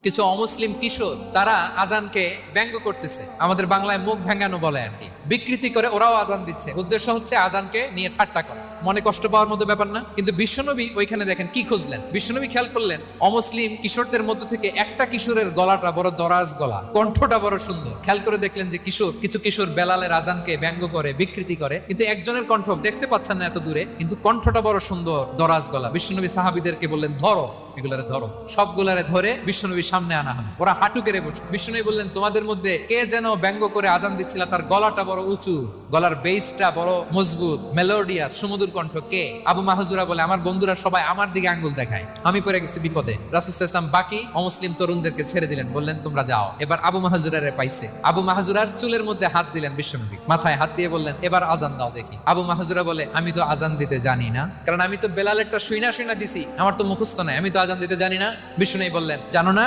কিছু অমুসলিম কিশোর তারা আজানকে ব্যঙ্গ করতেছে, আমাদের বাংলায় মুখ ভেঙ্গানো বলে আর কি, বিকৃতি করে ওরাও আজান দিচ্ছে। উদ্দেশ্য হচ্ছে আজানকে নিয়ে ঠাট্টা করা, মনে কষ্ট পাওয়ার মতো ব্যাপার না। কিন্তু বিশ্বনবী ওইখানে দেখেন কি খুঁজলেন। বিশ্বনবী খেয়াল করলেন অমুসলিম কিশোরদের মধ্য থেকে একটা কিশোরের গলাটা বড় দরাজ গলা, কণ্ঠটা বড় সুন্দর। খেয়াল করে দেখলেন যে কিছু কিশোর বেলালের আজানকে ব্যঙ্গ করে, বিকৃতি করে, কিন্তু একজনের কণ্ঠ দেখতে পাচ্ছেন না এত দূরে, কিন্তু কণ্ঠটা বড় সুন্দর, দরাজ গলা। বিশ্বনবী সাহাবীদেরকে বললেন ধরো, এগুলারে ধরো। সবগুলারে ধরে বিশ্বনবীর সামনে আনা হলো। ওরা হাঁটু কেড়ে বসে। বিশ্বনবী বললেন তোমাদের মধ্যে কে যেন ব্যঙ্গ করে আজান দিচ্ছিল, তার গলাটা বড় উঁচু, গলার বেসটা বড় মজবুত, মেলোডিয়াস, সুমধুর কণ্ঠ কে? আবু মাহজুরা বলে আমার বন্ধুরা সবাই আমার দিকে আঙ্গুল দেখায়, আমি পড়ে গেছি বিপদে। রাসূল সাল্লাল্লাহু আলাইহি ওয়াসাল্লাম বাকি অমুসলিম তরুণদেরকে ছেড়ে দিলেন, বললেন তোমরা যাও। এবার আবু মাহজুরারে পাইছে। আবু মাহজুরার চুলের মধ্যে হাত দিলেন বিশ্বনবী, মাথায় হাত দিয়ে বললেন এবার আজান দাও দেখি। আবু মাহজুরা বলে আমি তো আজান দিতে জানি না, কারণ আমি তো বেলালেরটা শুইনা দিছি, আমার তো মুখস্থ নাই, আমি তো আজান দিতে জানি না। বিশ্বনবী বললেন জানো না?